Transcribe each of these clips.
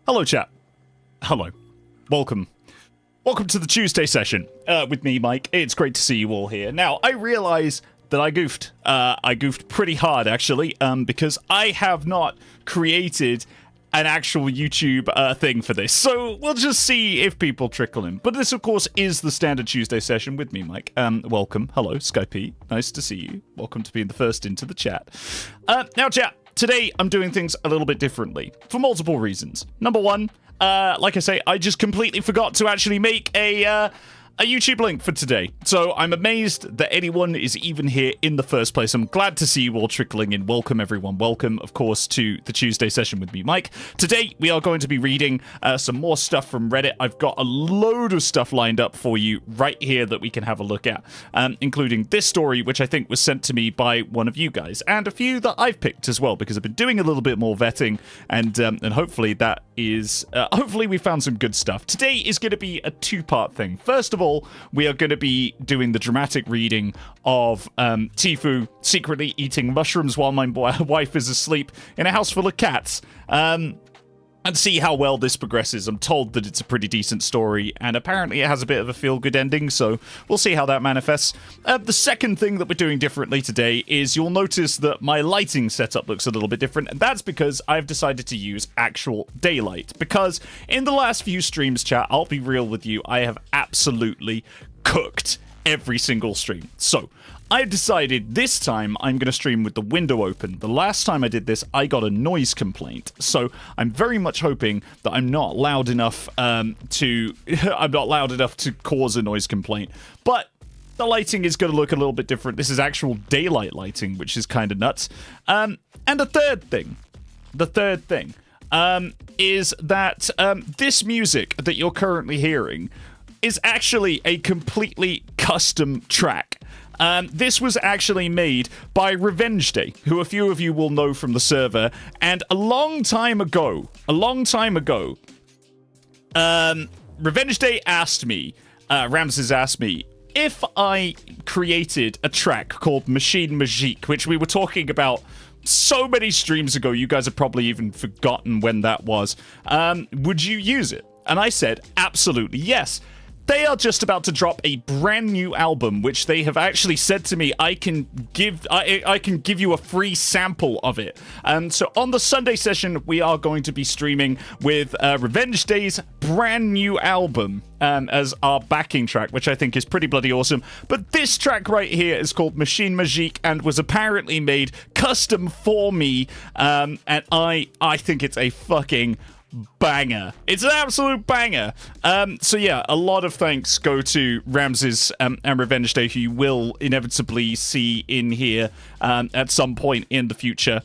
Hello, chat. Hello. Welcome. Welcome to the Tuesday session with me, Mike. It's great to see you all here. Now, I realize that I goofed. I goofed pretty hard, actually, because I have not created an actual YouTube thing for this. So we'll just see if people trickle in. But this, of course, is the standard Tuesday session with me, Mike. Welcome. Hello, Skype. Nice to see you. Welcome to being the first into the chat. Now, chat, today I'm doing things a little bit differently for multiple reasons. Number one, like I say, I just completely forgot to actually make a YouTube link for today. So I'm amazed that anyone is even here in the first place. I'm glad to see you all trickling in. Welcome, everyone. Welcome, of course, to the Tuesday session with me, Mike. Today, we are going to be reading some more stuff from Reddit. I've got a load of stuff lined up for you right here that we can have a look at, including this story, which I think was sent to me by one of you guys, and a few that I've picked as well, because I've been doing a little bit more vetting, and hopefully that is... hopefully we found some good stuff. Today is going to be a two-part thing. First of all, we are going to be doing the dramatic reading of TIFU secretly eating mushrooms while my wife is asleep in a house full of cats, and see how well this progresses. I'm told that it's a pretty decent story, and apparently it has a bit of a feel-good ending, so we'll see how that manifests. The second thing that we're doing differently today is you'll notice that my lighting setup looks a little bit different, and that's because I've decided to use actual daylight. Because in the last few streams, chat, I'll be real with you, I have absolutely cooked every single stream. So I decided this time I'm going to stream with the window open. The last time I did this, I got a noise complaint. So I'm very much hoping that I'm not loud enough I'm not loud enough to cause a noise complaint. But the lighting is going to look a little bit different. This is actual daylight lighting, which is kind of nuts. And the third thing is that this music that you're currently hearing is actually a completely custom track. This was actually made by Revenge Day, who a few of you will know from the server, and a long time ago, Revenge Day asked me, Ramses asked me, if I created a track called Machine Magique, which we were talking about so many streams ago, you guys have probably even forgotten when that was, would you use it? And I said, absolutely yes. They are just about to drop a brand new album, which they have actually said to me, I can give you a free sample of it. So on the Sunday session, we are going to be streaming with Revenge Day's brand new album as our backing track, which I think is pretty bloody awesome. But this track right here is called Machine Magique and was apparently made custom for me. And I think it's a fucking banger. It's an absolute banger. So yeah, a lot of thanks go to Ramses and Revenge Day, who you will inevitably see in here at some point in the future.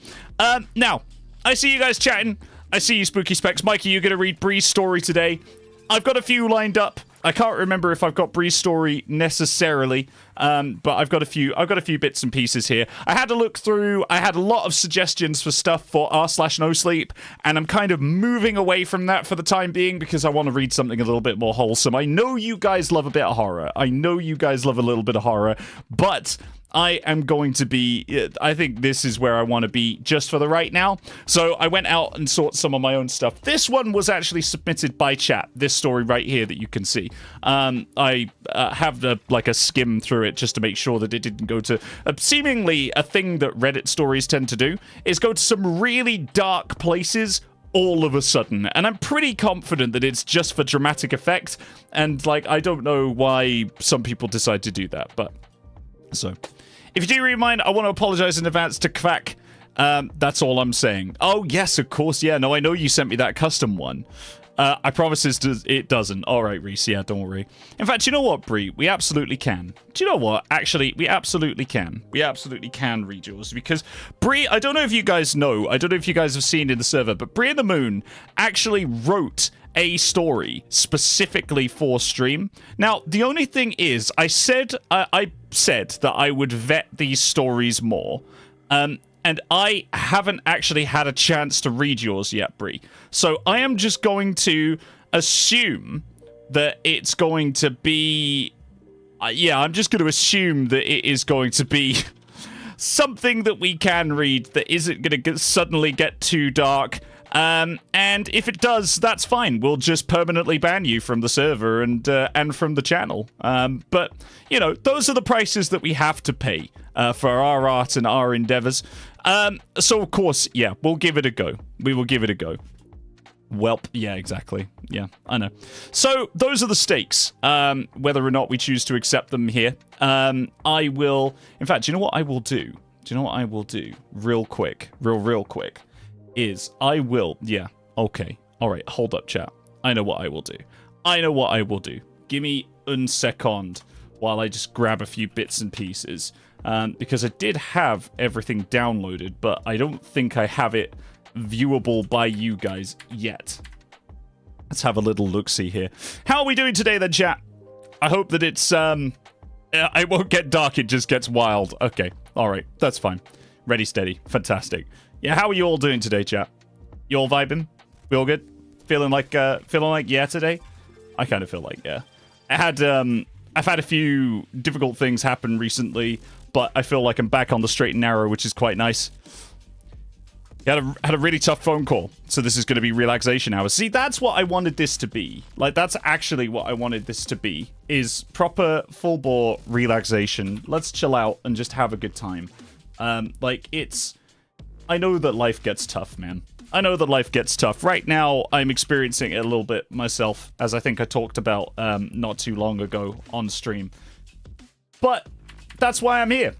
Now, I see you guys chatting. I see you, Spooky Specs. Mikey, you're going to read Bree's story today. I've got a few lined up. I can't remember if I've got Bree's story necessarily, but I've got a few bits and pieces here. I had to look through. I had a lot of suggestions for stuff for r/no sleep, and I'm kind of moving away from that for the time being because I want to read something a little bit more wholesome. I know you guys love a bit of horror. I know you guys love a little bit of horror, but I am going to be, I think this is where I want to be just for the right now. So I went out and sought some of my own stuff. This one was actually submitted by chat, this story right here that you can see. I have like a skim through it just to make sure that it didn't go to, seemingly a thing that Reddit stories tend to do, is go to some really dark places all of a sudden, and I'm pretty confident that it's just for dramatic effect, and like I don't know why some people decide to do that, but so if you do read mine, I want to apologize in advance to Kvak. That's all I'm saying. Oh yes, of course, yeah, no, I know you sent me that custom one. I promise it doesn't. Alright, Reese, yeah, don't worry. In fact, you know what, Bree? We absolutely can. Do you know what? Actually, we absolutely can. We absolutely can read yours, because Bree, I don't know if you guys know, I don't know if you guys have seen in the server, but Bree and the Moon actually wrote a story specifically for stream. Now, the only thing is, I said that I would vet these stories more, and I haven't actually had a chance to read yours yet, Bree. So I am just going to assume that it's going to be... yeah, I'm just going to assume that it is going to be something that we can read that isn't going to suddenly get too dark. And if it does, that's fine. We'll just permanently ban you from the server and from the channel. But, you know, those are the prices that we have to pay for our art and our endeavors. So, of course, yeah, we'll give it a go. We will give it a go. Welp. Yeah, exactly. Yeah, I know. So, those are the stakes. Whether or not we choose to accept them here. I will... In fact, do you know what I will do? Do you know what I will do? Real quick. Real quick. Is I will... Yeah, okay. Alright, hold up, chat. I know what I will do. I know what I will do. Give me un second while I just grab a few bits and pieces. Because I did have everything downloaded, but I don't think I have it viewable by you guys yet. Let's have a little look-see here. How are we doing today then, chat? I hope that it's, it won't get dark, it just gets wild. Okay, alright, that's fine. Ready, steady, fantastic. Yeah, how are you all doing today, chat? You all vibing? We all good? Feeling like yeah today? I kind of feel like yeah. I've had a few difficult things happen recently, but I feel like I'm back on the straight and narrow, which is quite nice. Had a really tough phone call, so this is going to be relaxation hours. See, that's what I wanted this to be. Like, that's actually what I wanted this to be, is proper, full-bore relaxation. Let's chill out and just have a good time. Like, it's... I know that life gets tough, man. I know that life gets tough. Right now, I'm experiencing it a little bit myself, as I think I talked about not too long ago on stream. But that's why I'm here.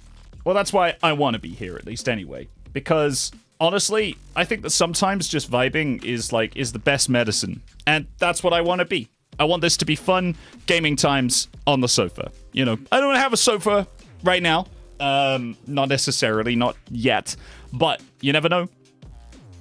Well, that's why I want to be here, at least anyway. Because... honestly, I think that sometimes just vibing is the best medicine. And that's what I want to be. I want this to be fun gaming times on the sofa. You know, I don't have a sofa right now. Not necessarily, not yet. But you never know.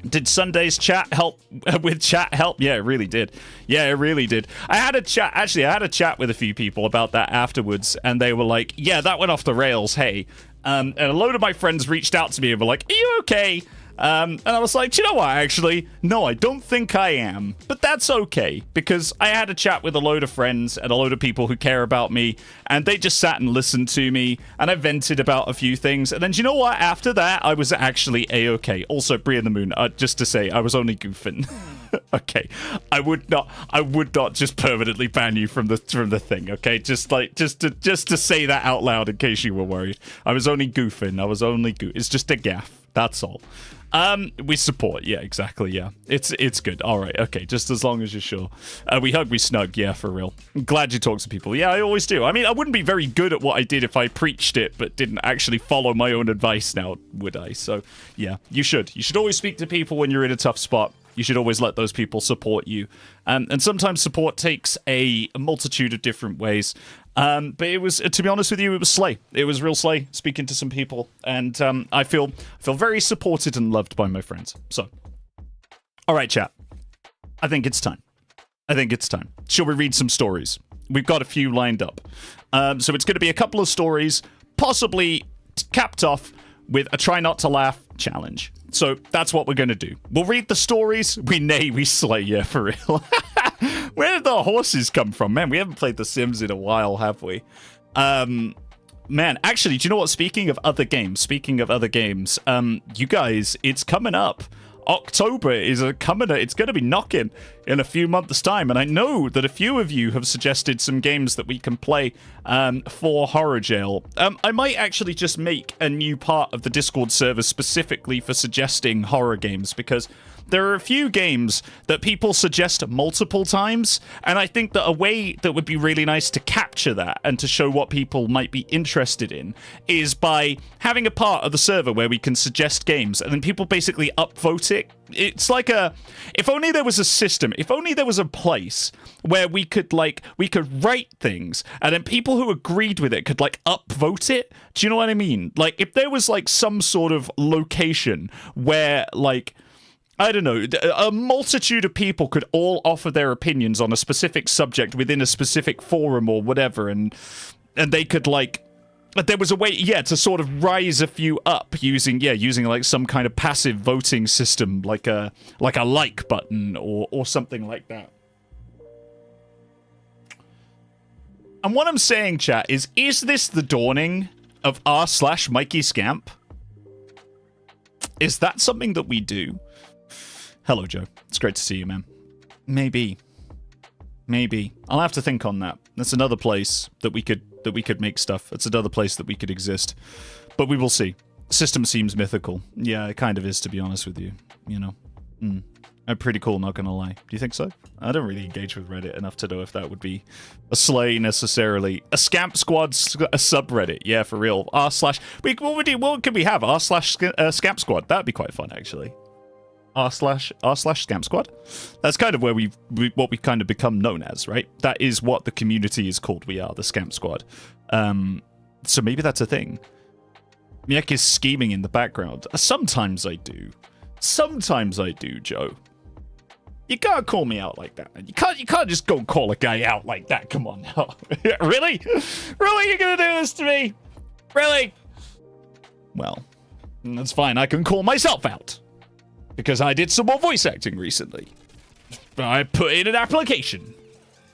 Did Sunday's chat help with chat help? Yeah, it really did. Yeah, it really did. I had a chat with a few people about that afterwards, and they were like, yeah, that went off the rails, hey. And a load of my friends reached out to me and were like, are you okay? And I was like, do you know what, actually? No, I don't think I am. But that's okay, because I had a chat with a load of friends and a load of people who care about me, and they just sat and listened to me, and I vented about a few things. And then, do you know what? After that, I was actually A-okay. Also, Brie and the Moon, just to say, I was only goofing. Okay, I would not just permanently ban you from the thing. Okay, just to say that out loud in case you were worried. I was only goofing. It's just a gaff. That's all. We support. Yeah, exactly. Yeah, it's good. All right. Okay, just as long as you're sure. We hug, we snug. Yeah, for real. I'm glad you talk to people. Yeah, I always do. I mean, I wouldn't be very good at what I did if I preached it, but didn't actually follow my own advice now, would I? So, yeah, you should. You should always speak to people when you're in a tough spot. You should always let those people support you. And sometimes support takes a multitude of different ways. But it was, to be honest with you, it was slay. It was real slay speaking to some people. And I feel very supported and loved by my friends. So, all right, chat. I think it's time. Shall we read some stories? We've got a few lined up. So it's going to be a couple of stories, possibly capped off with a try not to laugh challenge. So that's what we're going to do. We'll read the stories. We neigh, we slay. Yeah, for real. Where did the horses come from? Man, we haven't played The Sims in a while, have we? Man, actually, do you know what? Speaking of other games, you guys, it's coming up. October is coming. It's going to be knocking in a few months' time, and I know that a few of you have suggested some games that we can play for Horror Jail. I might actually just make a new part of the Discord server specifically for suggesting horror games, because there are a few games that people suggest multiple times, and I think that a way that would be really nice to capture that and to show what people might be interested in is by having a part of the server where we can suggest games, and then people basically upvote it. It's like if only there was a system, if only there was a place where we could write things, and then people who agreed with it could upvote it. Do you know what I mean? Like, if there was some sort of location where I don't know, a multitude of people could all offer their opinions on a specific subject within a specific forum or whatever, and they could there was a way, to sort of rise a few up using some kind of passive voting system, like a like button or something like that. And what I'm saying, chat, is this the dawning of r/Mikey Scamp? Is that something that we do? Hello, Joe. It's great to see you, man. Maybe. I'll have to think on that. That's another place that we could make stuff. That's another place that we could exist. But we will see. System seems mythical. Yeah, it kind of is, to be honest with you. You know. Pretty cool, not gonna lie. Do you think so? I don't really engage with Reddit enough to know if that would be a slay necessarily. A Scamp Squad a subreddit. Yeah, for real. What could we have? r/Scamp Squad. That'd be quite fun, actually. r/Scamp Squad. That's kind of where what we've kind of become known as, right? That is what the community is called. We are the Scamp Squad. So maybe that's a thing. Miek is scheming in the background. Sometimes I do. Sometimes I do, Joe. You can't call me out like that. You can't just go call a guy out like that. Come on now. Really? Really? You're gonna do this to me? Really? Well, that's fine. I can call myself out. Because I did some more voice acting recently. I put in an application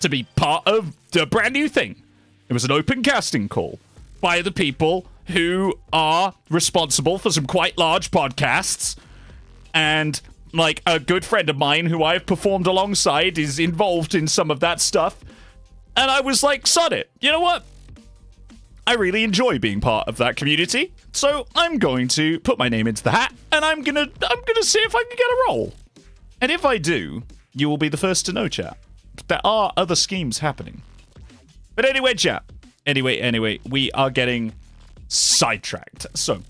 to be part of the brand new thing. It was an open casting call by the people who are responsible for some quite large podcasts. And like a good friend of mine who I've performed alongside is involved in some of that stuff. And I was like, sod it. You know what? I really enjoy being part of that community. So I'm going to put my name into the hat and I'm gonna see if I can get a role. And if I do, you will be the first to know, chat. There are other schemes happening. But anyway, chat. Anyway, we are getting sidetracked. So,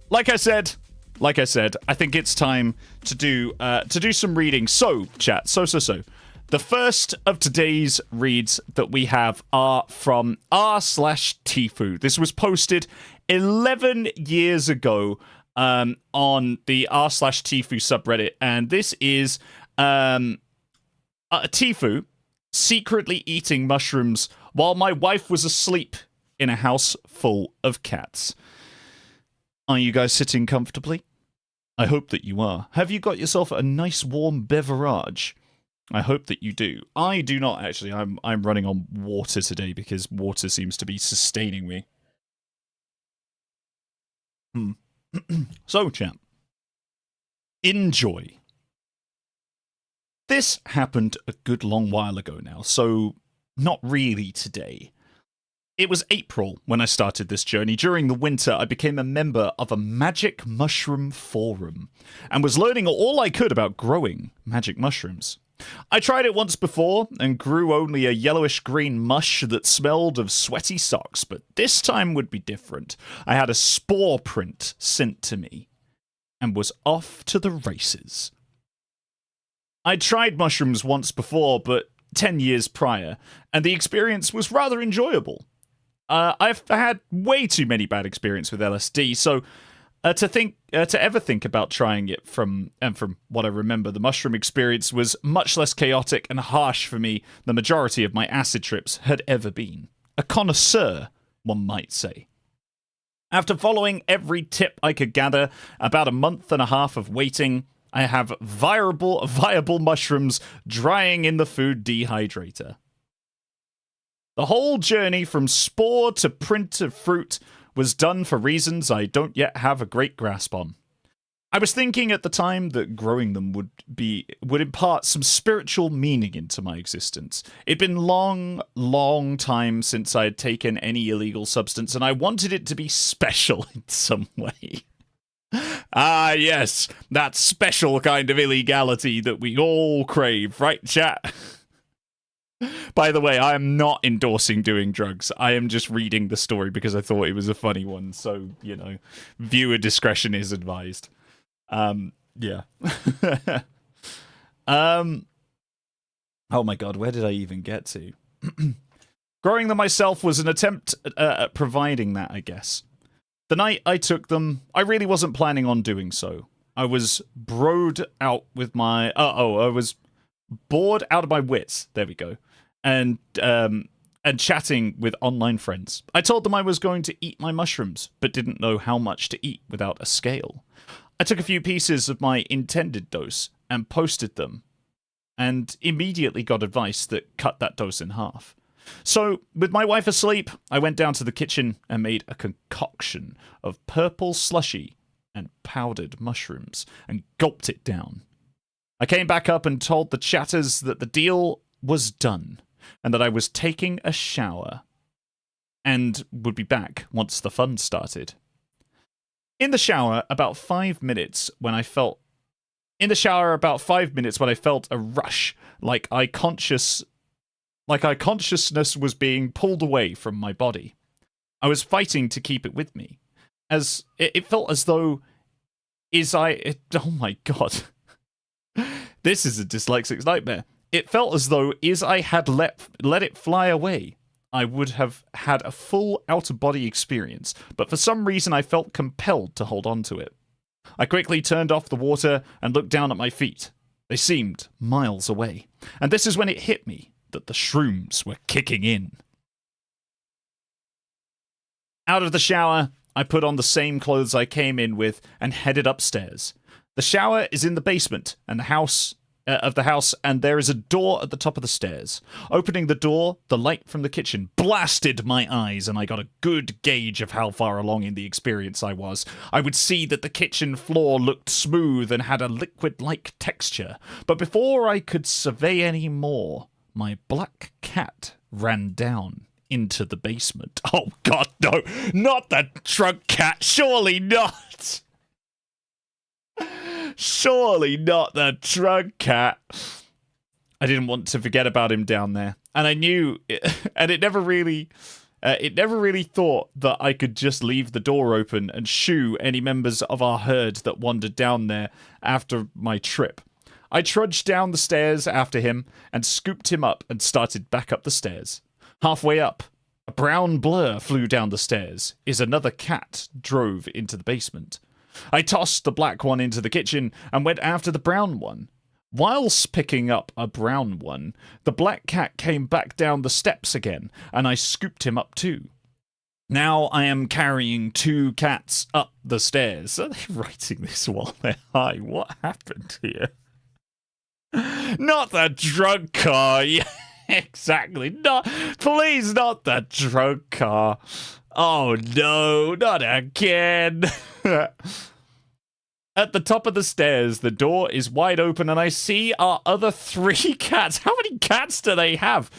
like I said, I think it's time to do some reading. So, chat, so. The first of today's reads that we have are from r/TIFU. This was posted 11 years ago on the r/TIFU subreddit, and this is Tifu secretly eating mushrooms while my wife was asleep in a house full of cats. Are you guys sitting comfortably? I hope that you are. Have you got yourself a nice warm beverage? I hope that you do. I do not, actually. I'm running on water today because water seems to be sustaining me. So, champ. Enjoy. This happened a good long while ago now, so not really today. It was April when I started this journey. During the winter, I became a member of a magic mushroom forum and was learning all I could about growing magic mushrooms. I tried it once before and grew only a yellowish-green mush that smelled of sweaty socks, but this time would be different. I had a spore print sent to me and was off to the races. I'd tried mushrooms once before, but 10 years prior, and the experience was rather enjoyable. I've had way too many bad experiences with LSD, so to ever think about trying it from what I remember, the mushroom experience was much less chaotic and harsh for me than the majority of my acid trips had ever been. A connoisseur, one might say. After following every tip I could gather, about a month and a half of waiting, I have viable mushrooms drying in the food dehydrator. The whole journey from spore to print to fruit was done for reasons I don't yet have a great grasp on. I was thinking at the time that growing them would impart some spiritual meaning into my existence. It'd been long time since I had taken any illegal substance, and I wanted it to be special in some way. Ah, yes, that special kind of illegality that we all crave, right, chat? By the way, I am not endorsing doing drugs. I am just reading the story because I thought it was a funny one. So, you know, viewer discretion is advised. Yeah. Oh my god, where did I even get to? Growing them myself was an attempt at providing that, I guess. The night I took them, I really wasn't planning on doing so. I was broed out with my... I was bored out of my wits. There we go. And chatting with online friends. I told them I was going to eat my mushrooms, but didn't know how much to eat without a scale. I took a few pieces of my intended dose and posted them, and immediately got advice that cut that dose in half. So, with my wife asleep, I went down to the kitchen and made a concoction of purple slushy and powdered mushrooms and gulped it down. I came back up and told the chatters that the deal was done and that I was taking a shower and would be back once the fun started. In the shower, about 5 minutes when I felt a rush, like eye consciousness was being pulled away from my body. I was fighting to keep it with me, as it felt as though oh my god. This is a dyslexic's nightmare. It felt as though I had let it fly away, I would have had a full out-of-body experience, but for some reason I felt compelled to hold on to it. I quickly turned off the water and looked down at my feet. They seemed miles away, and this is when it hit me that the shrooms were kicking in. Out of the shower, I put on the same clothes I came in with and headed upstairs. The shower is in the basement and the house, and there is a door at the top of the stairs. Opening the door, the light from the kitchen blasted my eyes, and I got a good gauge of how far along in the experience I was. I would see that the kitchen floor looked smooth and had a liquid-like texture, but before I could survey any more, my black cat ran down into the basement. Oh god, no! Not the drunk cat! Surely not! Surely not the drunk cat. I didn't want to forget about him down there, and I knew, and it never really thought that I could just leave the door open and shoo any members of our herd that wandered down there after my trip. I trudged down the stairs after him and scooped him up and started back up the stairs. Halfway up, a brown blur flew down the stairs as another cat drove into the basement. I tossed the black one into the kitchen and went after the brown one. Whilst picking up a brown one, the black cat came back down the steps again, and I scooped him up too. Now I am carrying 2 cats up the stairs. Are they writing this while they're high? What happened here? Not the drunk car. Yeah, exactly. Not, please, not the drunk car. Oh no, not again. At the top of the stairs, the door is wide open and I see our other 3 cats. How many cats do they have?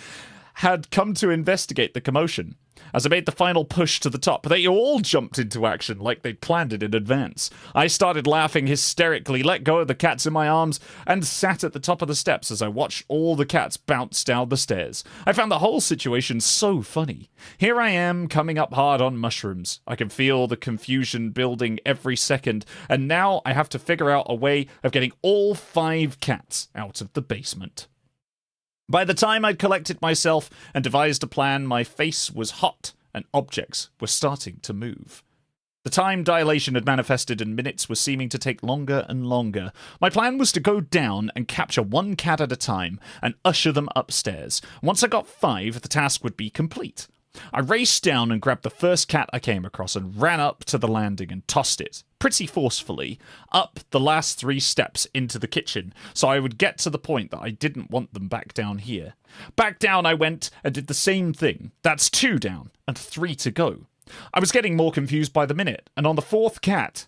Had come to investigate the commotion. As I made the final push to the top, they all jumped into action like they'd planned it in advance. I started laughing hysterically, let go of the cats in my arms, and sat at the top of the steps as I watched all the cats bounce down the stairs. I found the whole situation so funny. Here I am, coming up hard on mushrooms. I can feel the confusion building every second, and now I have to figure out a way of getting all 5 cats out of the basement. By the time I'd collected myself and devised a plan, my face was hot and objects were starting to move. The time dilation had manifested and minutes were seeming to take longer and longer. My plan was to go down and capture 1 cat at a time and usher them upstairs. Once I got 5, the task would be complete. I raced down and grabbed the first cat I came across and ran up to the landing and tossed it, pretty forcefully, up the last 3 steps into the kitchen, so I would get to the point that I didn't want them back down here. Back down I went and did the same thing. That's 2 down and 3 to go. I was getting more confused by the minute, and on the 4th cat,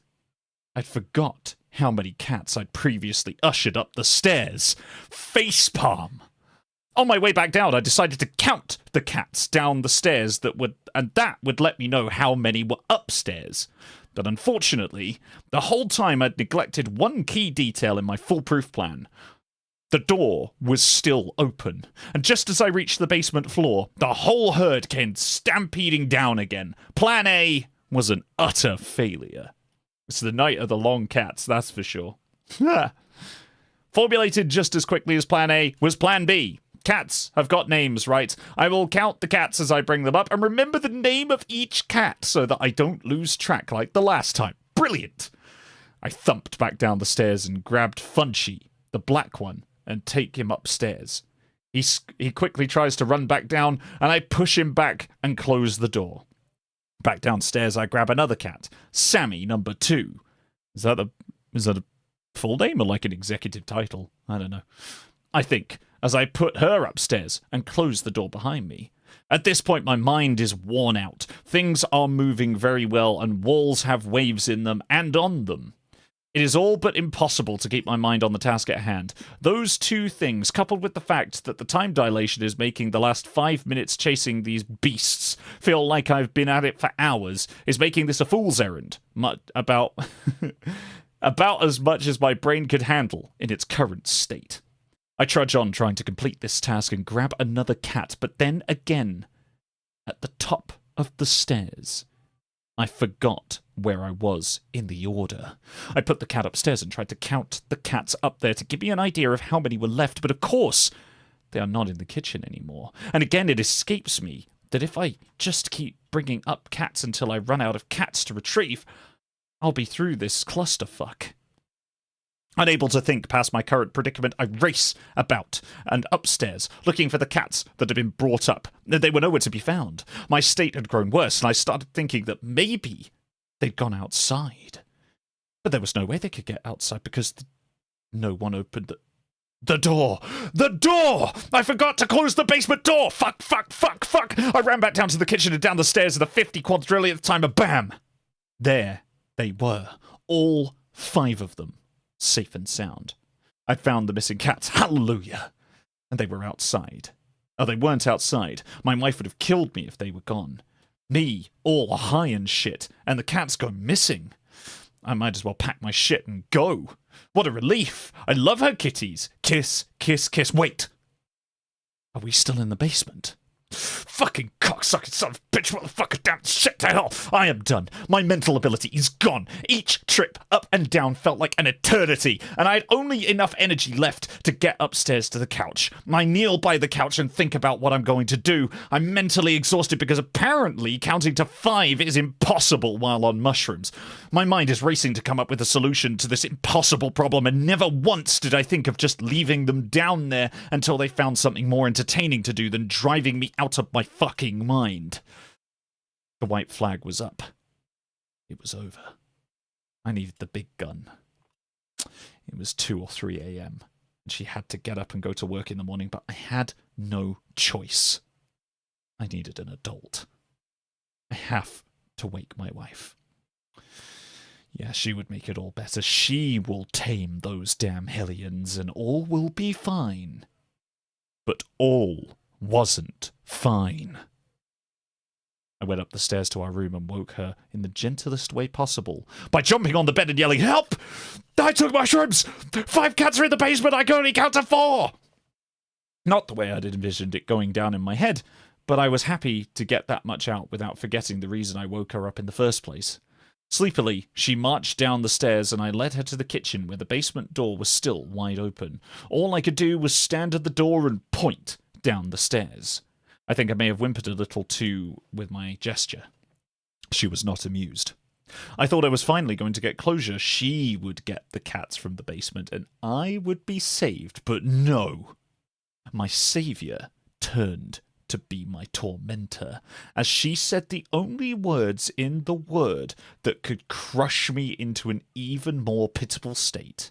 I'd forgot how many cats I'd previously ushered up the stairs. Facepalm! On my way back down, I decided to count the cats down the stairs that would let me know how many were upstairs. But unfortunately, the whole time I'd neglected one key detail in my foolproof plan. The door was still open, and just as I reached the basement floor, the whole herd came stampeding down again. Plan A was an utter failure. It's the night of the long cats, that's for sure. Formulated just as quickly as Plan A was Plan B. Cats have got names, right? I will count the cats as I bring them up and remember the name of each cat so that I don't lose track like the last time. Brilliant! I thumped back down the stairs and grabbed Funchy, the black one, and take him upstairs. He quickly tries to run back down, and I push him back and close the door. Back downstairs, I grab another cat, Sammy, number 2. Is that a full name or like an executive title? I don't know. I think, as I put her upstairs and close the door behind me. At this point, my mind is worn out. Things are moving very well, and walls have waves in them and on them. It is all but impossible to keep my mind on the task at hand. Those two things, coupled with the fact that the time dilation is making the last 5 minutes chasing these beasts feel like I've been at it for hours, is making this a fool's errand. About as much as my brain could handle in its current state. I trudge on trying to complete this task and grab another cat, but then again, at the top of the stairs, I forgot where I was in the order. I put the cat upstairs and tried to count the cats up there to give me an idea of how many were left, but of course, they are not in the kitchen anymore. And again, it escapes me that if I just keep bringing up cats until I run out of cats to retrieve, I'll be through this clusterfuck. Unable to think past my current predicament, I race about and upstairs, looking for the cats that had been brought up. They were nowhere to be found. My state had grown worse, and I started thinking that maybe they'd gone outside. But there was no way they could get outside because no one opened the door. The door! I forgot to close the basement door! Fuck! I ran back down to the kitchen and down the stairs at the 50 quadrillionth time, and bam! There they were. All 5 of them. Safe and sound. I'd found the missing cats. Hallelujah! And they were outside. Oh, they weren't outside. My wife would have killed me if they were gone. Me, all high and shit, and the cats go missing. I might as well pack my shit and go. What a relief! I love her kitties. Kiss, kiss, kiss. Wait! Are we still in the basement? Fucking cocksucker son of a bitch, motherfucker, damn shit to hell. I am done. My mental ability is gone. Each trip up and down felt like an eternity, and I had only enough energy left to get upstairs to the couch. I kneel by the couch and think about what I'm going to do. I'm mentally exhausted because apparently counting to 5 is impossible while on mushrooms. My mind is racing to come up with a solution to this impossible problem, and never once did I think of just leaving them down there until they found something more entertaining to do than driving me out of my fucking mind. The white flag was up. It was over. I needed the big gun. It was 2 or 3 a.m. and she had to get up and go to work in the morning, but I had no choice. I needed an adult. I have to wake my wife. Yeah, she would make it all better. She will tame those damn hellions and all will be fine. But all wasn't fine. I went up the stairs to our room and woke her in the gentlest way possible by jumping on the bed and yelling, "Help! I took mushrooms! 5 cats are in the basement, I can only count to 4! Not the way I'd envisioned it going down in my head, but I was happy to get that much out without forgetting the reason I woke her up in the first place. Sleepily, she marched down the stairs and I led her to the kitchen where the basement door was still wide open. All I could do was stand at the door and point down the stairs. I think I may have whimpered a little too with my gesture. She was not amused. I thought I was finally going to get closure. She would get the cats from the basement and I would be saved, but no. My saviour turned to be my tormentor, as she said the only words in the word that could crush me into an even more pitiable state.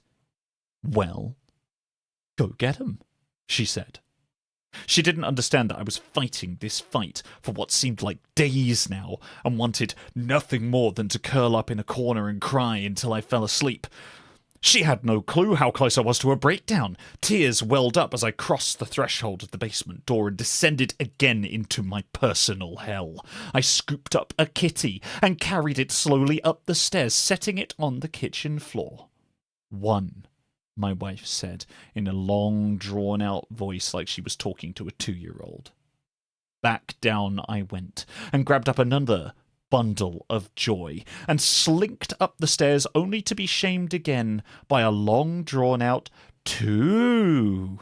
"Well, go get 'em," she said. She didn't understand that I was fighting this fight for what seemed like days now, and wanted nothing more than to curl up in a corner and cry until I fell asleep. She had no clue how close I was to a breakdown. Tears welled up as I crossed the threshold of the basement door and descended again into my personal hell. I scooped up a kitty and carried it slowly up the stairs, setting it on the kitchen floor. "One," my wife said, in a long, drawn-out voice like she was talking to a 2-year-old. Back down I went, and grabbed up another bundle of joy, and slinked up the stairs only to be shamed again by a long, drawn-out 2.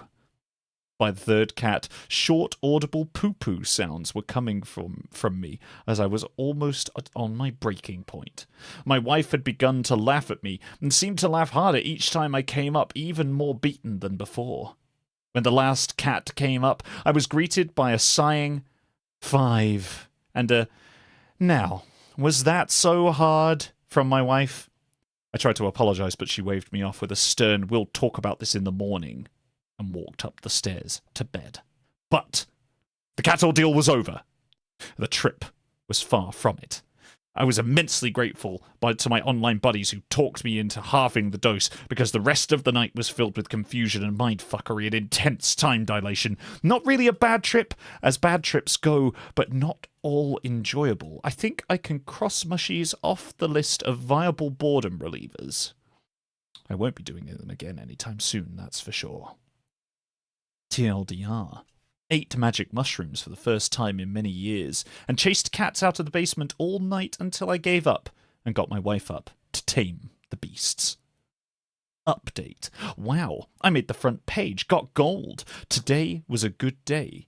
By the third cat, short, audible poo-poo sounds were coming from me as I was almost on my breaking point. My wife had begun to laugh at me, and seemed to laugh harder each time I came up, even more beaten than before. When the last cat came up, I was greeted by a sighing 5 and a "Now, was that so hard?" from my wife. I tried to apologize, but she waved me off with a stern "We'll talk about this in the morning," and walked up the stairs to bed. But the cat ordeal was over. The trip was far from it. I was immensely grateful to my online buddies who talked me into halving the dose because the rest of the night was filled with confusion and mindfuckery and intense time dilation. Not really a bad trip, as bad trips go, but not all enjoyable. I think I can cross mushies off the list of viable boredom relievers. I won't be doing them again anytime soon, that's for sure. TLDR. Ate magic mushrooms for the first time in many years, and chased cats out of the basement all night until I gave up and got my wife up to tame the beasts. Update. Wow, I made the front page, got gold. Today was a good day.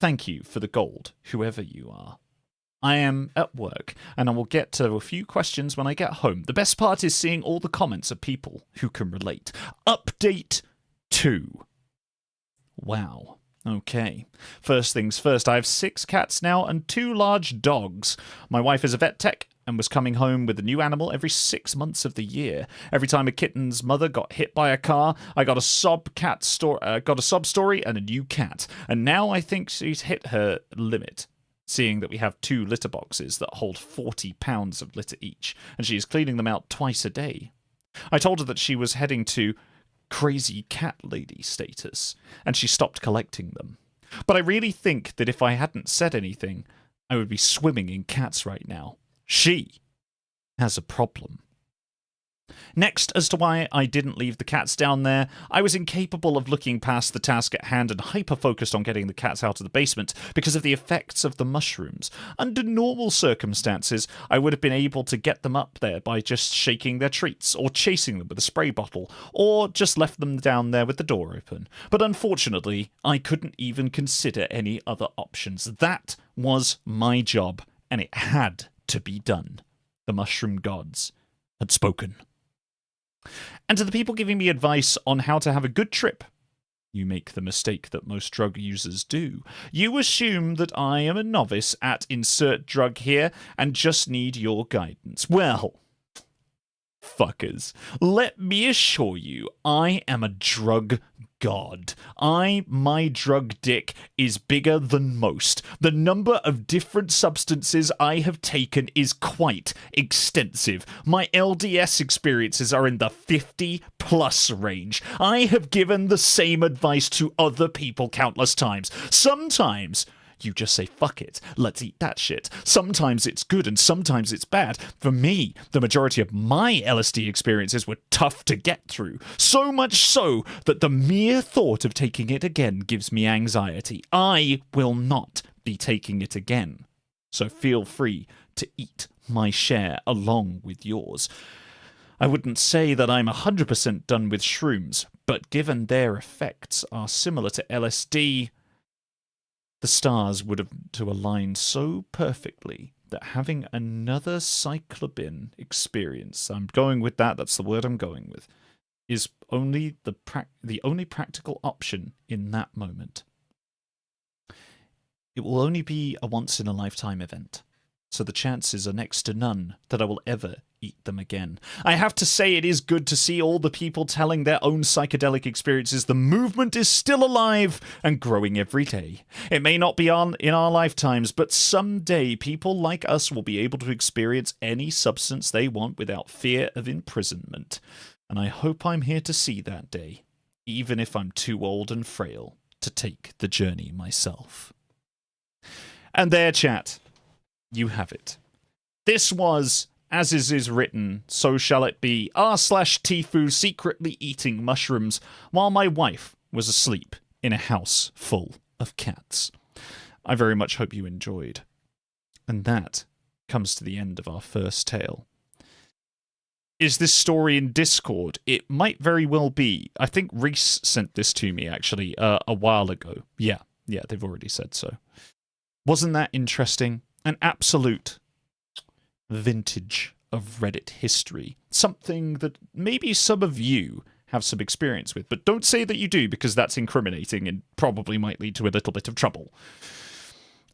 Thank you for the gold, whoever you are. I am at work, and I will get to a few questions when I get home. The best part is seeing all the comments of people who can relate. Update 2. Wow. Okay. First things first, I have 6 cats now and 2 large dogs. My wife is a vet tech and was coming home with a new animal every 6 months of the year. Every time a kitten's mother got hit by a car, I got a sob story and a new cat. And now I think she's hit her limit, seeing that we have 2 litter boxes that hold 40 pounds of litter each, and she is cleaning them out twice a day. I told her that she was heading to crazy cat lady status, and she stopped collecting them. But I really think that if I hadn't said anything, I would be swimming in cats right now. She has a problem. Next, as to why I didn't leave the cats down there, I was incapable of looking past the task at hand and hyper-focused on getting the cats out of the basement because of the effects of the mushrooms. Under normal circumstances, I would have been able to get them up there by just shaking their treats, or chasing them with a spray bottle, or just left them down there with the door open. But unfortunately, I couldn't even consider any other options. That was my job, and it had to be done. The mushroom gods had spoken. And to the people giving me advice on how to have a good trip, you make the mistake that most drug users do. You assume that I am a novice at insert drug here and just need your guidance. Well, fuckers, let me assure you, I am a drug god. My drug dick is bigger than most. The number of different substances I have taken is quite extensive. My LDS experiences are in the 50+ range. I have given the same advice to other people countless times. Sometimes you just say, fuck it, let's eat that shit. Sometimes it's good and sometimes it's bad. For me, the majority of my LSD experiences were tough to get through. So much so that the mere thought of taking it again gives me anxiety. I will not be taking it again. So feel free to eat my share along with yours. I wouldn't say that I'm 100% done with shrooms, but given their effects are similar to LSD, the stars would have to align so perfectly that having another cyclobin experience, I'm going with that, that's the word I'm going with, is only the only practical option in that moment. It will only be a once-in-a-lifetime event, so the chances are next to none that I will ever eat them again. I have to say it is good to see all the people telling their own psychedelic experiences. The movement is still alive and growing every day. It may not be in our lifetimes, but someday people like us will be able to experience any substance they want without fear of imprisonment. And I hope I'm here to see that day, even if I'm too old and frail to take the journey myself. And there, chat, you have it. This was, as is written, so shall it be, r/TIFU secretly eating mushrooms while my wife was asleep in a house full of cats. I very much hope you enjoyed. And that comes to the end of our first tale. Is this story in Discord? It might very well be. I think Reese sent this to me, actually, a while ago. Yeah, they've already said so. Wasn't that interesting? An absolute vintage of Reddit history. Something that maybe some of you have some experience with, but don't say that you do, because that's incriminating and probably might lead to a little bit of trouble.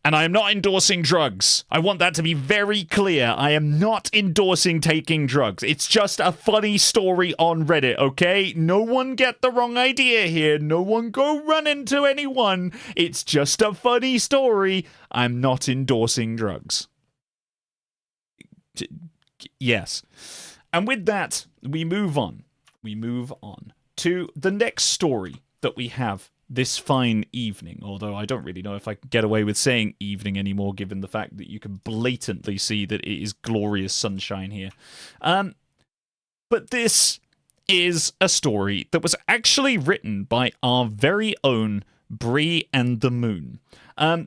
And I am not endorsing drugs. I want that to be very clear. I am not endorsing taking drugs. It's just a funny story on Reddit, okay? No one get the wrong idea here. No one go run into anyone. It's just a funny story. I'm not endorsing drugs. Yes. And with that, we move on. We move on to the next story that we have this fine evening, although I don't really know if I can get away with saying evening anymore, given the fact that you can blatantly see that it is glorious sunshine here. But this is a story that was actually written by our very own Bree and the Moon.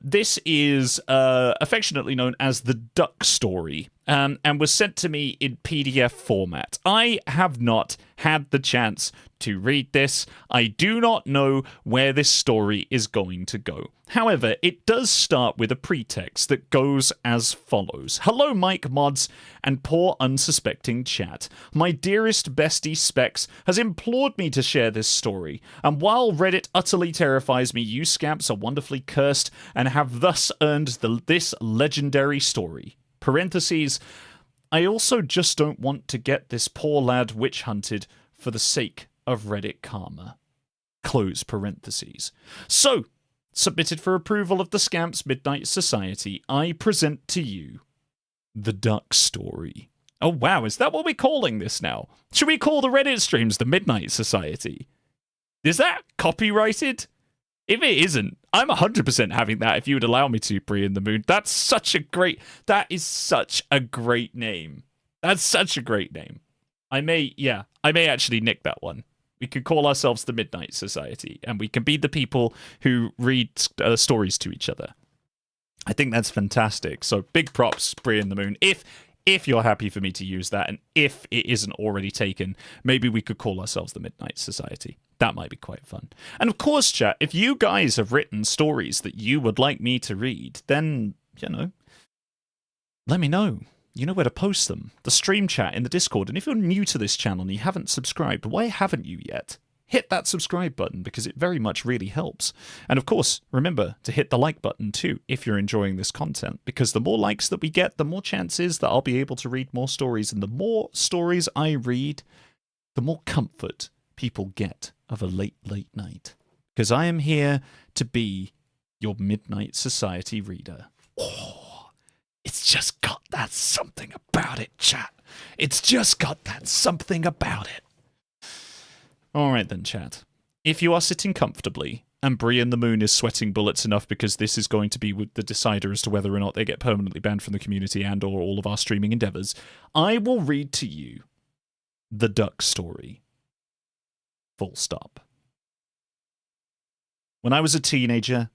This is affectionately known as the Duck Story, and was sent to me in PDF format. I have not had the chance to read this. I do not know where this story is going to go. However, it does start with a pretext that goes as follows. Hello, Mike, mods, and poor unsuspecting chat. My dearest bestie Specs has implored me to share this story, and while Reddit utterly terrifies me, you scamps are wonderfully cursed and have thus earned this legendary story. Parentheses, I also just don't want to get this poor lad witch hunted for the sake of Reddit karma. Close parentheses. So, submitted for approval of the Scamps Midnight Society, I present to you the Duck Story. Oh wow, is that what we're calling this now? Should we call the Reddit streams the Midnight Society? Is that copyrighted? If it isn't, I'm 100% having that if you would allow me to, Bree and the Moon. That is such a great name. That's such a great name. I may actually nick that one. We could call ourselves the Midnight Society, and we can be the people who read stories to each other. I think that's fantastic. So big props, Bree and the Moon. If you're happy for me to use that, and if it isn't already taken, maybe we could call ourselves the Midnight Society. That might be quite fun. And of course, chat, if you guys have written stories that you would like me to read, then, let me know. You know where to post them. The stream chat in the Discord. And if you're new to this channel and you haven't subscribed, why haven't you yet? Hit that subscribe button because it very much really helps. And of course, remember to hit the like button too if you're enjoying this content, because the more likes that we get, the more chances that I'll be able to read more stories. And the more stories I read, the more comfort people get of a late night. Because I am here to be your Midnight Society reader. Oh, it's just got that something about it, chat. It's just got that something about it. Alright then, chat. If you are sitting comfortably, and Bree and the Moon is sweating bullets enough because this is going to be the decider as to whether or not they get permanently banned from the community and or all of our streaming endeavors, I will read to you the Duck Story. Full stop. When I was a teenager,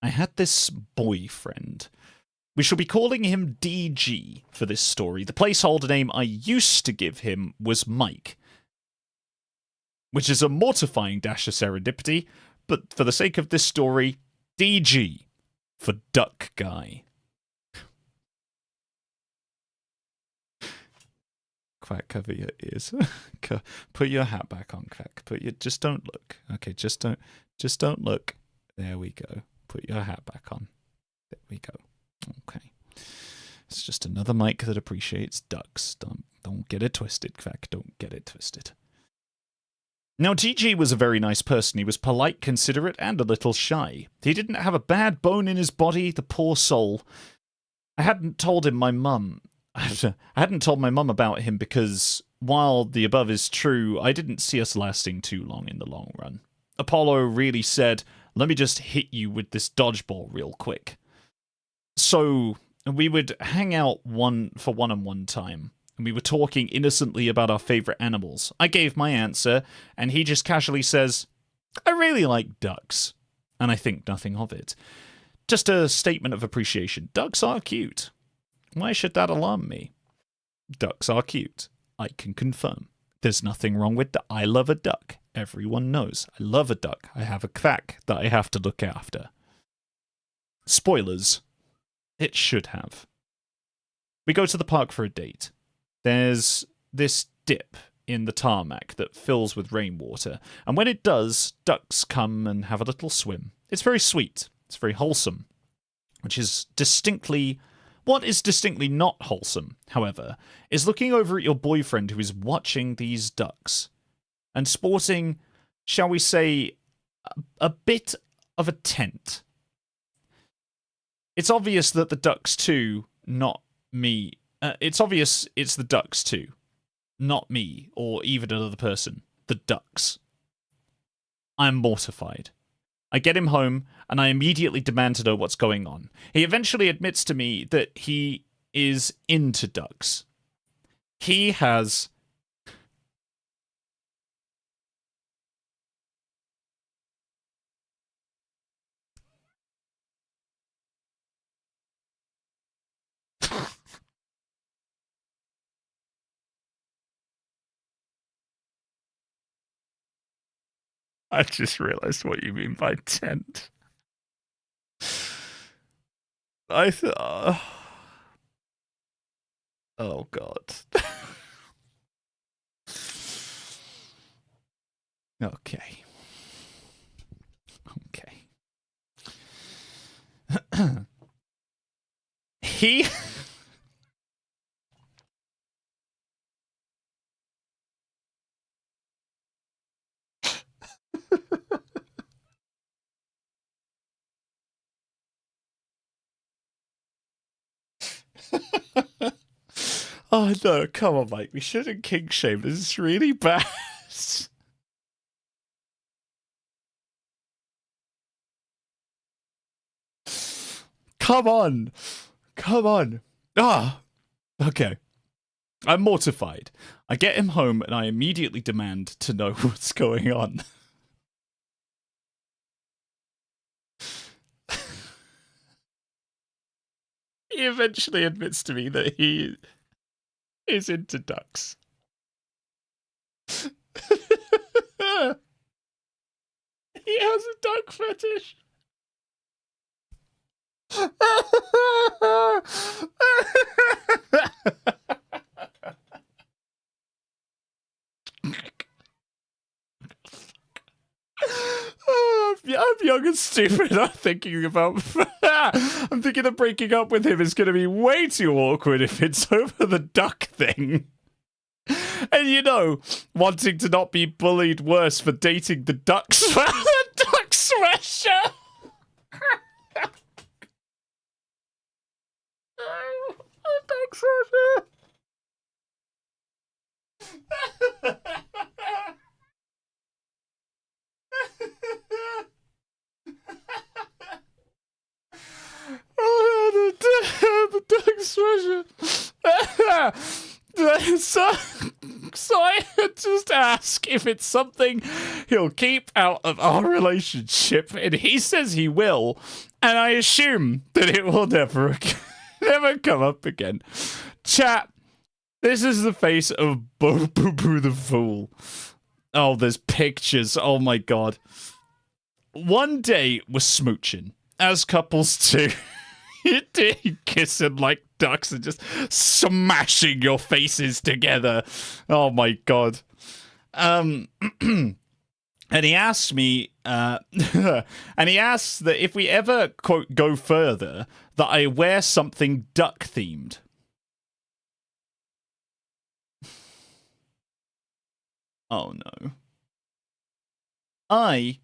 I had this boyfriend. We shall be calling him DG for this story. The placeholder name I used to give him was Mike, which is a mortifying dash of serendipity, but for the sake of this story, DG for Duck Guy. Quack, cover your ears. Put your hat back on, Quack. Just don't look. Okay, just don't look. There we go. Put your hat back on. There we go. Okay. It's just another mic that appreciates ducks. Don't get it twisted, Quack. Don't get it twisted. Now, DG was a very nice person. He was polite, considerate, and a little shy. He didn't have a bad bone in his body, the poor soul. I hadn't told my mum about him because, while the above is true, I didn't see us lasting too long in the long run. Apollo really said, let me just hit you with this dodgeball real quick. So, we would hang out for one-on-one time. And we were talking innocently about our favorite animals. I gave my answer, and he just casually says, I really like ducks. And I think nothing of it. Just a statement of appreciation. Ducks are cute. Why should that alarm me? Ducks are cute. I can confirm. There's nothing wrong with that. I love a duck. Everyone knows. I love a duck. I have a Quack that I have to look after. Spoilers. It should have. We go to the park for a date. There's this dip in the tarmac that fills with rainwater, and when it does, ducks come and have a little swim. It's very sweet. It's very wholesome, which is distinctly... What is distinctly not wholesome, however, is looking over at your boyfriend who is watching these ducks and sporting, shall we say, a bit of a tent. It's obvious that the ducks too, not me, it's obvious it's the ducks too. Not me, or even another person. The ducks. I'm mortified. I get him home, and I immediately demand to know what's going on. He eventually admits to me that he is into ducks. He has... I just realized what you mean by tent. I thought... Oh, God. Okay. Okay. He... Oh no, come on, Mike. We shouldn't kink shame. This is really bad. Come on. Come on. Ah. Okay. I'm mortified. I get him home and I immediately demand to know what's going on. He eventually admits to me that he is into ducks. He has a duck fetish. I'm young and stupid. I'm thinking that breaking up with him is going to be way too awkward if it's over the duck thing. And you know, wanting to not be bullied worse for dating the duck smasher. Duck smasher. Oh, the duck smasher. So I just ask if it's something he'll keep out of our relationship, and he says he will, and I assume that it will never come up again. Chat, this is the face of Boo Boo the Fool. Oh, there's pictures. Oh my god. One day we're smooching, as couples do. Kissing like ducks and just smashing your faces together. Oh my god. And he asked me, and he asks that if we ever, quote, go further, that I wear something duck-themed. Oh no. I,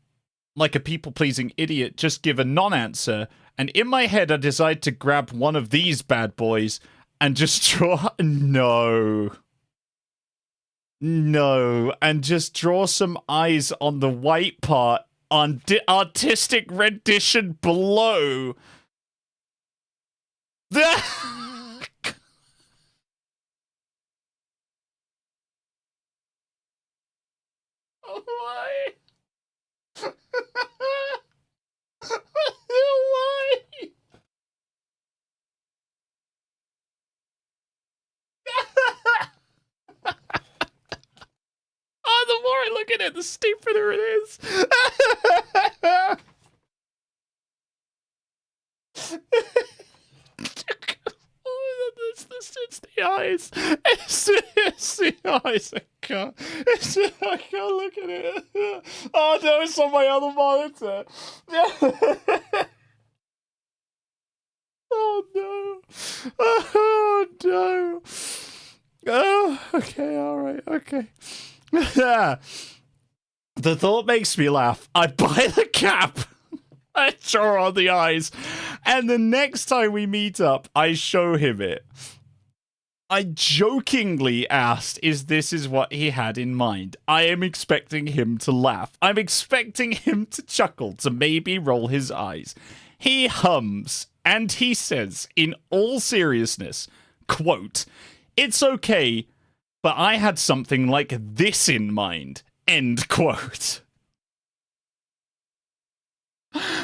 like a people-pleasing idiot, just give a non-answer, and in my head I decide to grab one of these bad boys and just draw... No, and just draw some eyes on the white part on artistic rendition below. Oh my... Why? Oh, the more I look at it, the stupider it is. It's the eyes. It's the eyes. I can't look at it. Oh no, it's on my other monitor. Oh no. Oh no. Oh, okay, alright, okay. The thought makes me laugh. I buy the cap. I draw on the eyes. And the next time we meet up, I show him it. I jokingly asked is what he had in mind. I am expecting him to laugh. I'm expecting him to chuckle, to maybe roll his eyes. He hums, and he says, in all seriousness, quote, "It's okay, but I had something like this in mind," end quote.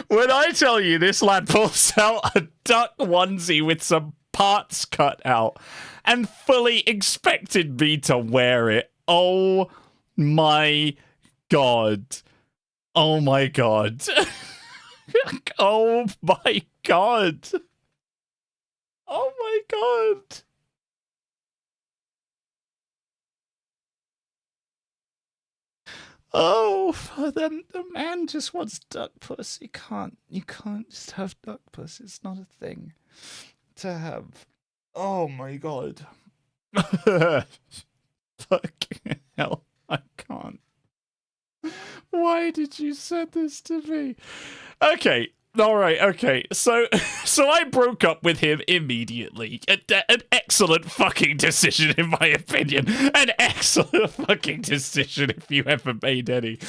When I tell you this lad pulls out a duck onesie with some parts cut out and fully expected me to wear it, oh my god. Oh my god. Oh my god. Oh my god. Oh, the man just wants duck puss. You can't just have duck puss. It's not a thing to have. Oh my god. Fucking hell, I can't. Why did you send this to me? Okay, alright, okay. So I broke up with him immediately. An excellent fucking decision, in my opinion. An excellent fucking decision, if you ever made any.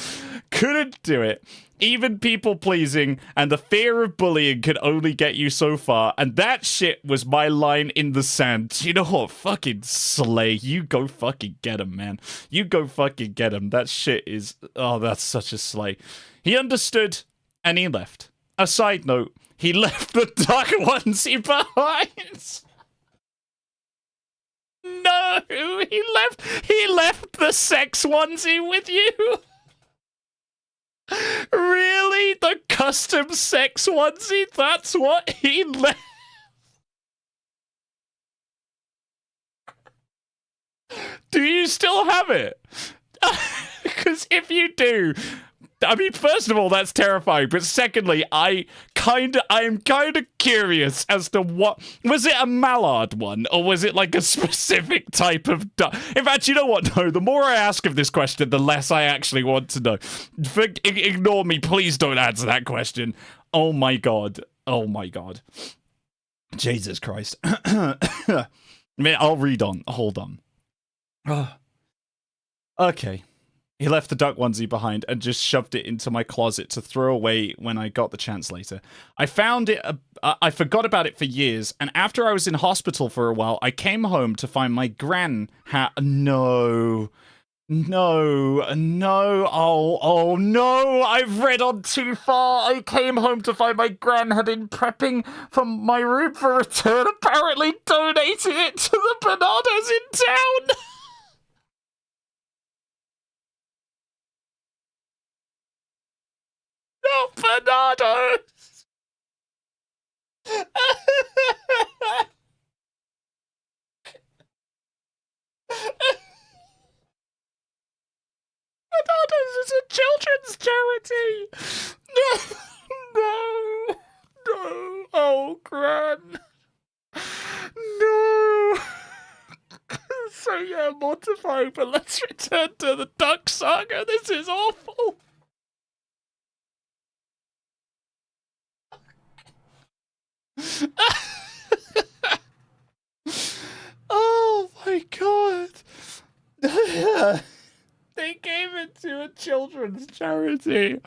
Couldn't do it. Even people pleasing and the fear of bullying can only get you so far, and that shit was my line in the sand. You know what? Fucking slay. You go fucking get him, man. You go fucking get him. That shit is... Oh, that's such a slay. He understood, and he left. A side note, he left the duck onesie behind. No, he left the sex onesie with you. Really? The custom sex onesie? That's what he left? Do you still have it? Because if you do, I mean, first of all, that's terrifying. But secondly, I'm kind of curious as to what was it, a mallard one, or was it like a specific type of duck? In fact, you know what? No, the more I ask of this question, the less I actually want to know. Ignore me, please. Don't answer that question. Oh my god. Oh my god. Jesus Christ. I'll read on. Hold on. Okay. He left the duck onesie behind and just shoved it into my closet to throw away when I got the chance later. I found it, I forgot about it for years, and after I was in hospital for a while, I came home to find my gran hat. No, oh no, I've read on too far. I came home to find my gran had been prepping for my room for return, apparently donating it to the bananas in town. No bananas! Bananas is a children's charity! No! Oh, Gran! No! So yeah, mortifying, but let's return to the duck saga. This is awful! Oh my god. They gave it to a children's charity.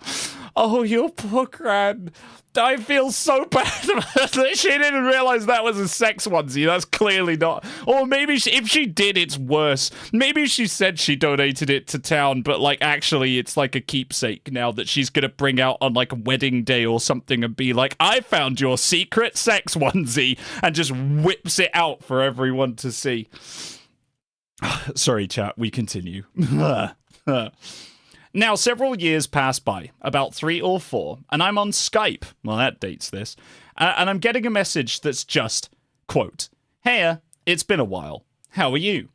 Oh, your poor Gran. I feel so bad that she didn't realize that was a sex onesie. That's clearly not. Or maybe if she did, it's worse. Maybe she said she donated it to town, but like actually it's like a keepsake now that she's gonna bring out on like a wedding day or something and be like, I found your secret sex onesie, and just whips it out for everyone to see. Sorry, chat, we continue. Now, several years pass by, about 3 or 4, and I'm on Skype. Well, that dates this. And I'm getting a message that's just, quote, "Hey, it's been a while. How are you?"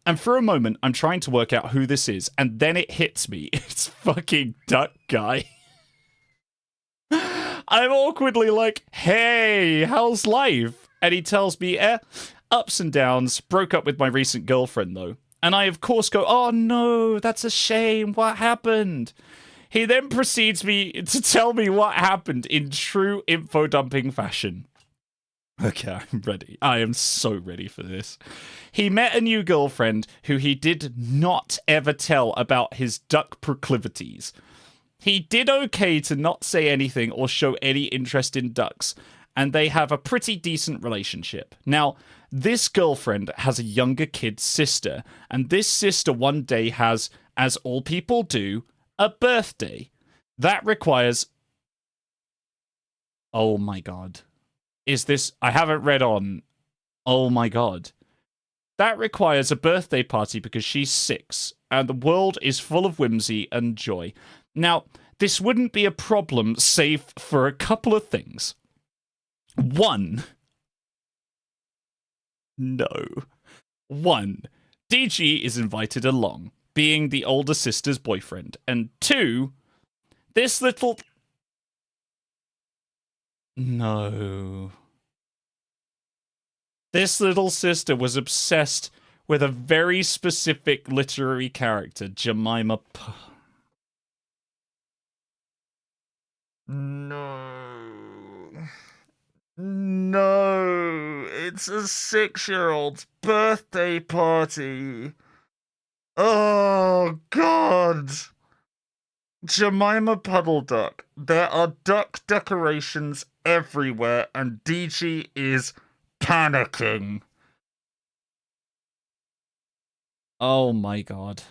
And for a moment, I'm trying to work out who this is, and then it hits me. It's fucking Duck Guy. I'm awkwardly like, "Hey, how's life?" And he tells me, ups and downs, broke up with my recent girlfriend, though. And I, of course, go, "Oh no, that's a shame. What happened?" He then proceeds to tell me what happened in true info dumping fashion. Okay, I'm ready. I am so ready for this. He met a new girlfriend who he did not ever tell about his duck proclivities. He did okay to not say anything or show any interest in ducks, and they have a pretty decent relationship. Now, this girlfriend has a younger kid sister, and this sister one day has, as all people do, a birthday. That requires... Oh my god. Is this... I haven't read on. Oh my god. That requires a birthday party because she's 6, and the world is full of whimsy and joy. Now, this wouldn't be a problem save for a couple of things. 1. No. 1. DG is invited along, being the older sister's boyfriend. And 2, this little... No. This little sister was obsessed with a very specific literary character, Jemima No. No. It's a 6-year-old's birthday party. Oh, God. Jemima Puddle Duck. There are duck decorations everywhere, and DG is panicking. Oh my god.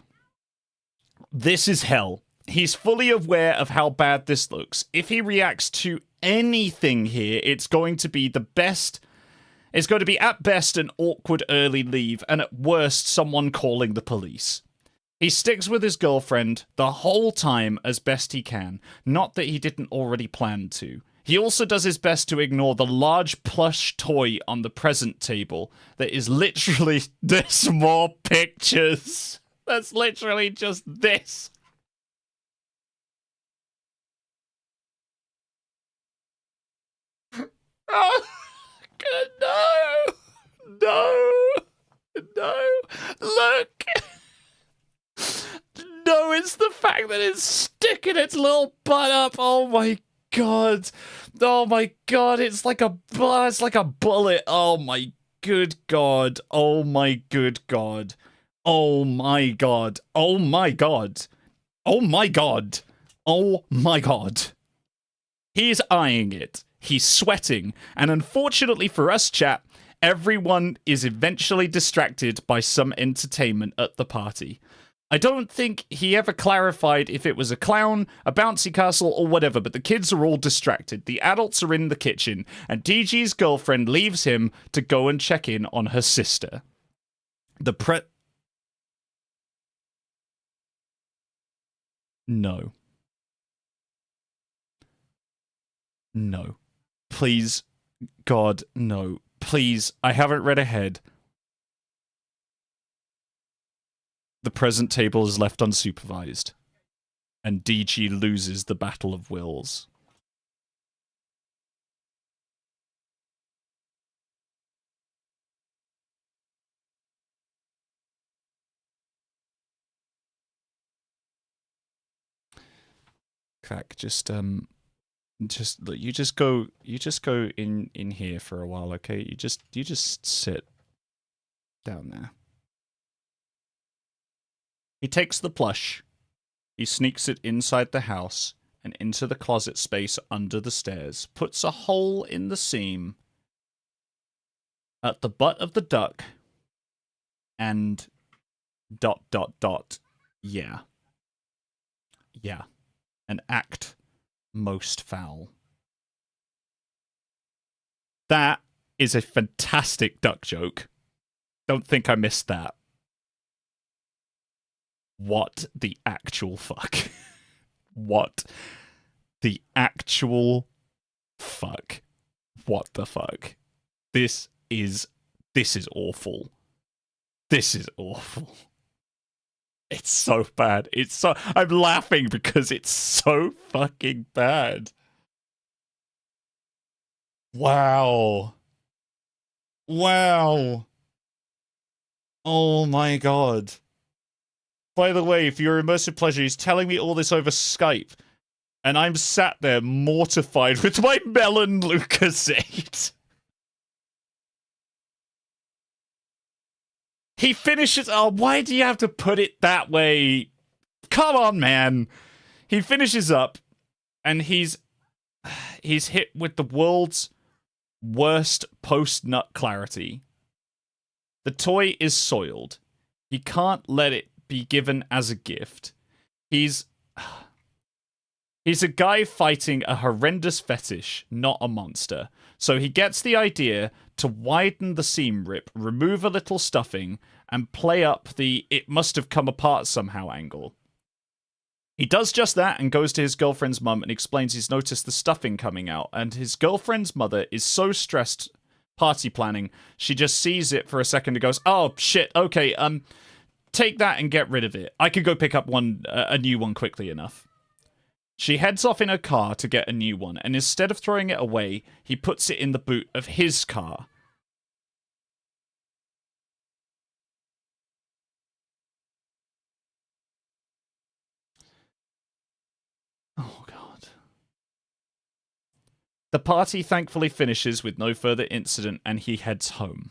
This is hell. He's fully aware of how bad this looks. If he reacts to anything here, it's going to be the best. It's going to be at best an awkward early leave, and at worst someone calling the police. He sticks with his girlfriend the whole time as best he can, not that he didn't already plan to. He also does his best to ignore the large plush toy on the present table that is literally this more pictures. That's literally just this. Oh, no. No. No. Look. No, it's the fact that it's sticking its little butt up. Oh my god. Oh my god, it's like a bullet. Oh my good god. Oh my good god. Oh my god. Oh my god. Oh my god. Oh my god. He's eyeing it. He's sweating. And unfortunately for us, chat, everyone is eventually distracted by some entertainment at the party. I don't think he ever clarified if it was a clown, a bouncy castle, or whatever, but the kids are all distracted. The adults are in the kitchen, and DG's girlfriend leaves him to go and check in on her sister. No. No. Please, God, no. Please, I haven't read ahead. The present table is left unsupervised, and DG loses the battle of wills. Crack, look, you just go in here for a while, okay? You just sit down there. He takes the plush, he sneaks it inside the house and into the closet space under the stairs, puts a hole in the seam at the butt of the duck, and ... Yeah. Yeah. An act most foul. That is a fantastic duck joke. Don't think I missed that. What the actual fuck? What the actual fuck? What the fuck? This is awful. This is awful. It's so bad. I'm laughing because it's so fucking bad. Wow. Wow. Oh my god. By the way, for your immersive pleasure, he's telling me all this over Skype, and I'm sat there mortified with my melon Lucasade. He finishes. Oh, why do you have to put it that way? Come on, man. He finishes up, and he's hit with the world's worst post-nut clarity. The toy is soiled. He can't let it be given as a gift. He's a guy fighting a horrendous fetish, not a monster. So he gets the idea to widen the seam rip, remove a little stuffing, and play up the "it must have come apart somehow" angle. He does just that and goes to his girlfriend's mum and explains he's noticed the stuffing coming out, and his girlfriend's mother is so stressed party planning, she just sees it for a second and goes, "Oh shit, okay, take that and get rid of it. I could go pick up a new one quickly enough." She heads off in her car to get a new one, and instead of throwing it away, he puts it in the boot of his car. Oh, God. The party thankfully finishes with no further incident, and he heads home.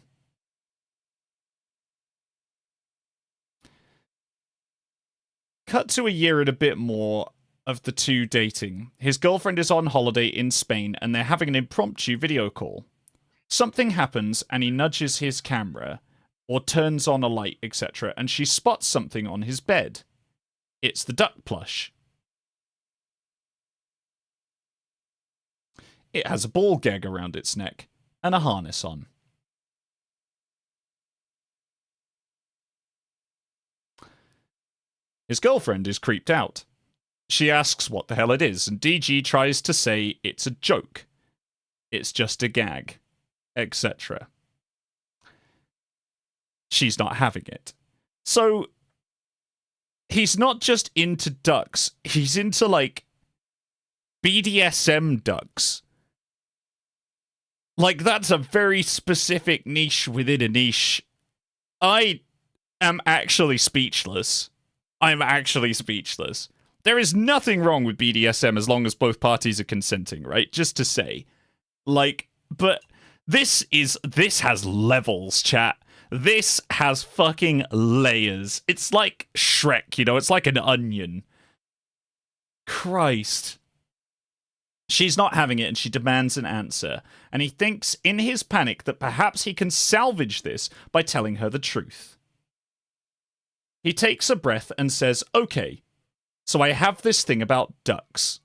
Cut to a year and a bit more of the two dating. His girlfriend is on holiday in Spain, and they're having an impromptu video call. Something happens, and he nudges his camera, or turns on a light, etc., and she spots something on his bed. It's the duck plush. It has a ball gag around its neck, and a harness on. His girlfriend is creeped out. She asks what the hell it is, and DG tries to say it's a joke. It's just a gag, etc. She's not having it. So, he's not just into ducks, he's into, like, BDSM ducks. Like, that's a very specific niche within a niche. I am actually speechless. I'm actually speechless. There is nothing wrong with BDSM as long as both parties are consenting, right? Just to say. Like, but this has levels, chat. This has fucking layers. It's like Shrek, you know? It's like an onion. Christ. She's not having it, and she demands an answer. And he thinks, in his panic, that perhaps he can salvage this by telling her the truth. He takes a breath and says, "Okay, so I have this thing about ducks."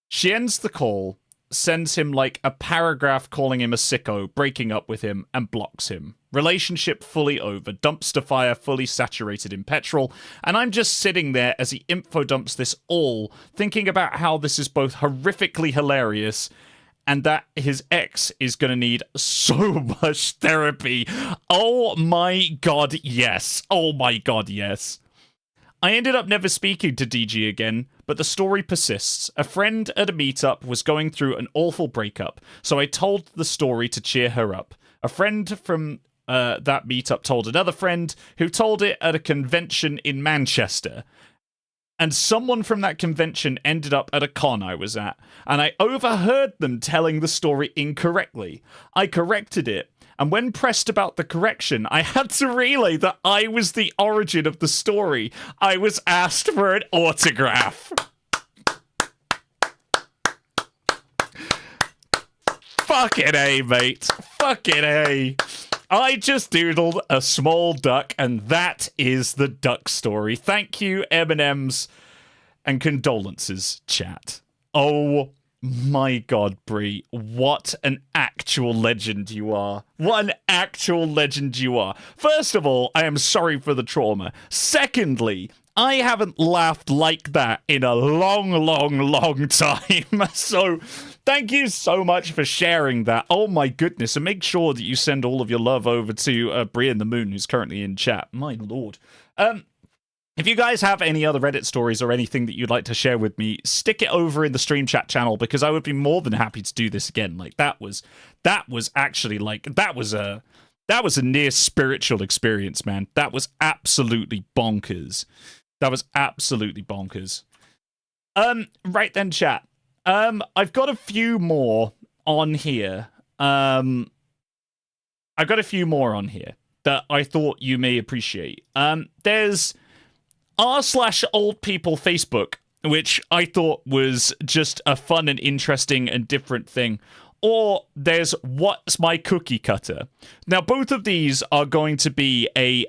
She ends the call, sends him like a paragraph calling him a sicko, breaking up with him, and blocks him. Relationship fully over, dumpster fire fully saturated in petrol, and I'm just sitting there as he info dumps this all, thinking about how this is both horrifically hilarious and that his ex is going to need so much therapy. Oh my god, yes. Oh my god, yes. I ended up never speaking to DG again, but the story persists. A friend at a meetup was going through an awful breakup, so I told the story to cheer her up. A friend from that meetup told another friend, who told it at a convention in Manchester. And someone from that convention ended up at a con I was at, and I overheard them telling the story incorrectly. I corrected it, and when pressed about the correction, I had to relay that I was the origin of the story. I was asked for an autograph. Fucking A, mate. Fucking A. I just doodled a small duck, and that is the duck story. Thank you, M&Ms, and condolences, chat. Oh my god, Brie. What an actual legend you are. What an actual legend you are. First of all, I am sorry for the trauma. Secondly, I haven't laughed like that in a long, long, long time. So, thank you so much for sharing that. Oh my goodness. And make sure that you send all of your love over to Brie and the Moon, who's currently in chat. My lord. If you guys have any other Reddit stories or anything that you'd like to share with me, stick it over in the stream chat channel, because I would be more than happy to do this again. Like, that was actually, like, that was a near spiritual experience, man. That was absolutely bonkers. That was absolutely bonkers. Right then, chat. I've got a few more on here. I've got a few more on here that I thought you may appreciate. There's r/old people Facebook, which I thought was just a fun and interesting and different thing. Or there's what's my cookie cutter. Now, both of these are going to be a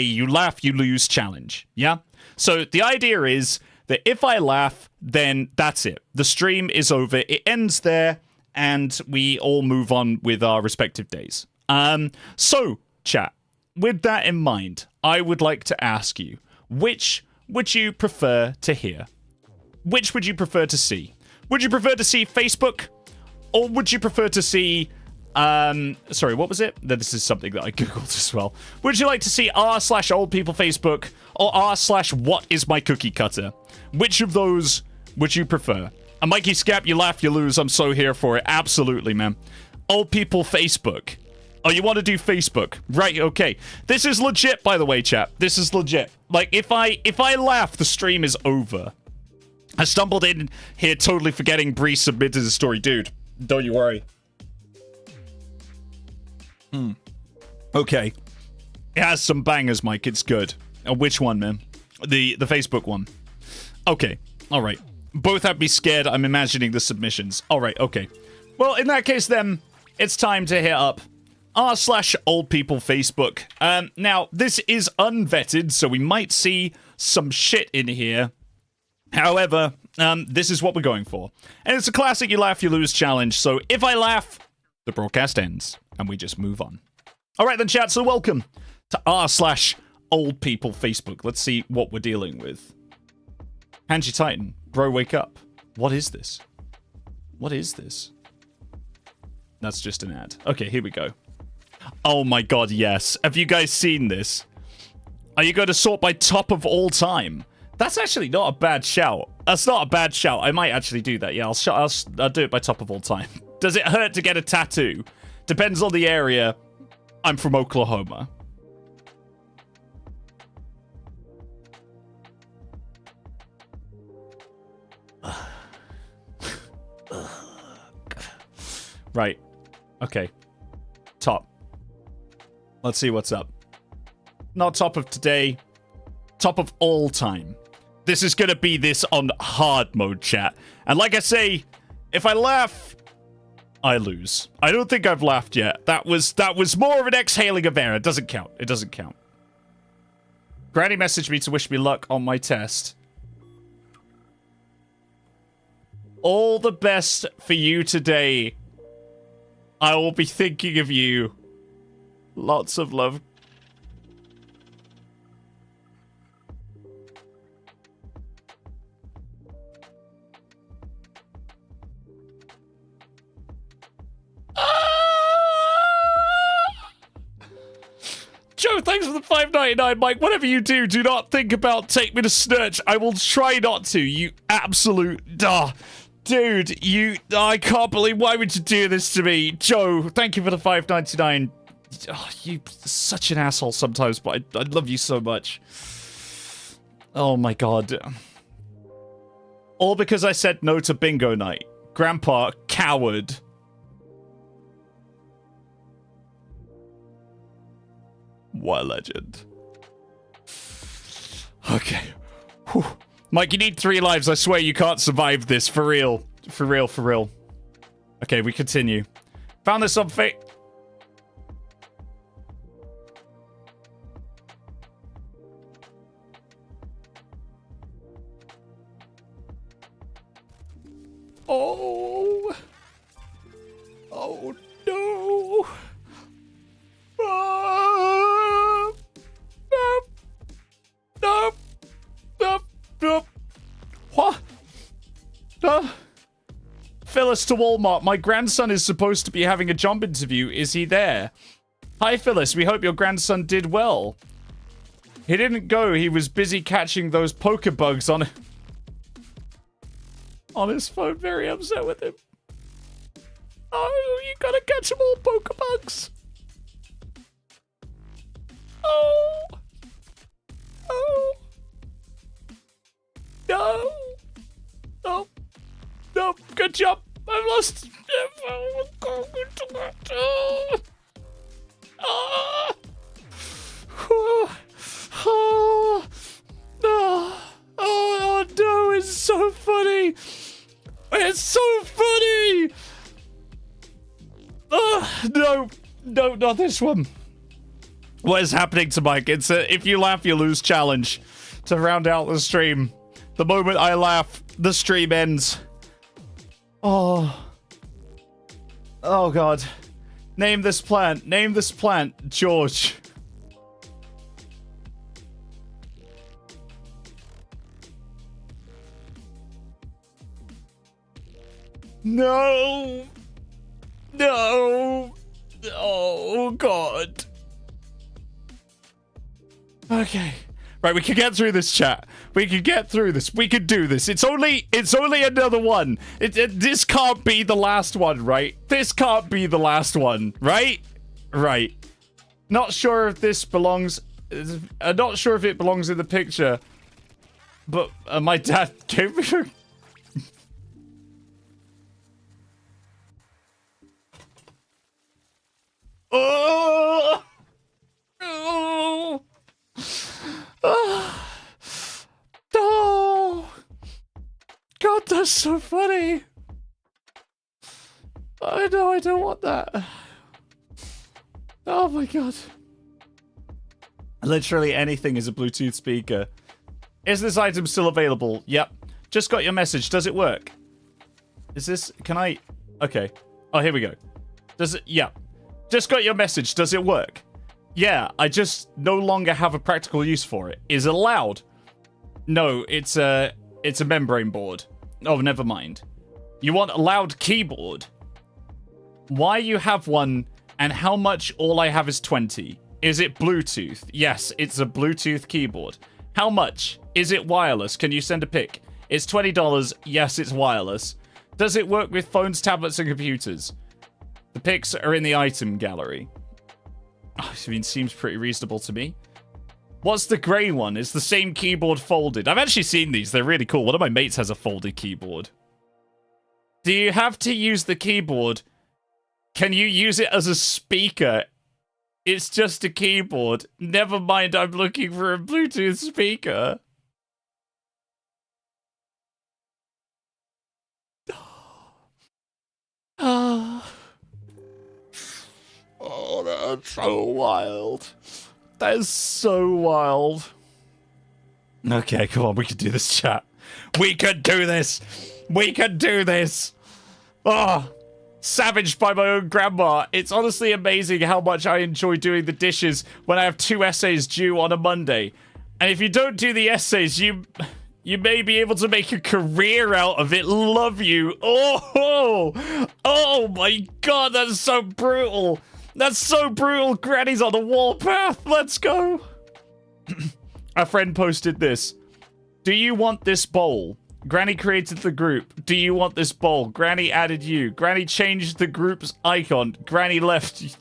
you laugh, you lose challenge. Yeah? So the idea is that if I laugh, then that's it. The stream is over. It ends there, and we all move on with our respective days. So, chat, with that in mind, I would like to ask you, which would you prefer to hear? Which would you prefer to see? Would you prefer to see Facebook? Or would you prefer to see... sorry, what was it? This is something that I googled as well. Would you like to see r/old people Facebook or r/what is my cookie cutter? Which of those would you prefer? And Mikey Scap, you laugh, you lose. I'm so here for it. Absolutely, man. Old people Facebook. Oh, you want to do Facebook? Right, okay. This is legit, by the way, chat. This is legit. Like, if I laugh, the stream is over. I stumbled in here totally forgetting Bree submitted a story. Dude, don't you worry. Okay. It has some bangers, Mike. It's good. Which one, man? The Facebook one. Okay. All right. Both have me scared. I'm imagining the submissions. All right. Okay. Well, in that case, then, it's time to hit up r/old people Facebook. Now, this is unvetted, so we might see some shit in here. However, this is what we're going for. And it's a classic you laugh, you lose challenge. So if I laugh, the broadcast ends, and we just move on. All right, then, chat. So welcome to r/old people Facebook. Let's see what we're dealing with. Hanji Titan, bro, wake up. What is this? What is this? That's just an ad. Okay, here we go. Oh my god, yes. Have you guys seen this? Are you going to sort by top of all time? That's actually not a bad shout. That's not a bad shout. I might actually do that. Yeah, I'll do it by top of all time. Does it hurt to get a tattoo? Depends on the area. I'm from Oklahoma. Right. Okay. Top. Let's see what's up. Not top of today. Top of all time. This is gonna be this on hard mode, chat. And like I say, if I laugh, I lose. I don't think I've laughed yet. That was more of an exhaling of air. It doesn't count. It doesn't count. Granny messaged me to wish me luck on my test. All the best for you today. I will be thinking of you. Lots of love. Joe, thanks for the $5.99, Mike. Whatever you do, do not think about take me to Snurch. I will try not to, you absolute... dude, you... I can't believe... Why would you do this to me? Joe, thank you for the $5.99. Oh, you such an asshole sometimes, but I love you so much. Oh my god. All because I said no to bingo night. Grandpa, coward. What a legend. Okay. Whew. Mike, you need 3 lives. I swear you can't survive this. For real. For real, for real. Okay, we continue. Found this on Oh. Oh, no. What? Phyllis to Walmart. My grandson is supposed to be having a job interview. Is he there? Hi, Phyllis. We hope your grandson did well. He didn't go. He was busy catching those poker bugs on his phone. Very upset with him. Oh, you gotta catch them all, poker bugs. Oh. Oh. No. No. No. Good job. I've lost. Oh no, it's so funny. It's so funny. No, not this one. What is happening to Mike? It's a if you laugh, you lose challenge to round out the stream. The moment I laugh, the stream ends. Oh God. Name this plant. Name this plant, George. No. No. Oh, God. Okay. Right, we can get through this, chat. We can get through this. We can do this. It's only another one. This can't be the last one, right? This can't be the last one, right? Right. Not sure if this belongs... I'm not sure if it belongs in the picture. But my dad gave me... Oh! Oh! Oh! God, that's so funny. I know, I don't want that. Oh my God. Literally anything is a Bluetooth speaker. Is this item still available? Yep. Just got your message. Does it work? Is this... Can I... Okay. Oh, here we go. Does it... Yeah. Just got your message. Does it work? Yeah, I just no longer have a practical use for it. Is it loud? No, it's a membrane board. Oh, never mind. You want a loud keyboard? Why you have one and how much? All I have is 20. Is it Bluetooth? Yes, it's a Bluetooth keyboard. How much? Is it wireless? Can you send a pic? It's $20. Yes, it's wireless. Does it work with phones, tablets, and computers? The pics are in the item gallery. I mean, seems pretty reasonable to me. What's the grey one? Is the same keyboard folded? I've actually seen these. They're really cool. One of my mates has a folded keyboard. Do you have to use the keyboard? Can you use it as a speaker? It's just a keyboard. Never mind, I'm looking for a Bluetooth speaker. Oh, that's so wild. That is so wild. Okay, come on, we can do this, chat. We can do this. We can do this. Oh, savaged by my own grandma. It's honestly amazing how much I enjoy doing the dishes when I have 2 essays due on a Monday. And if you don't do the essays, you may be able to make a career out of it. Love you. Oh my God, that's so brutal. That's so brutal. Granny's on the warpath. Let's go. A friend posted this. Do you want this bowl? Granny created the group. Do you want this bowl? Granny added you. Granny changed the group's icon. Granny left.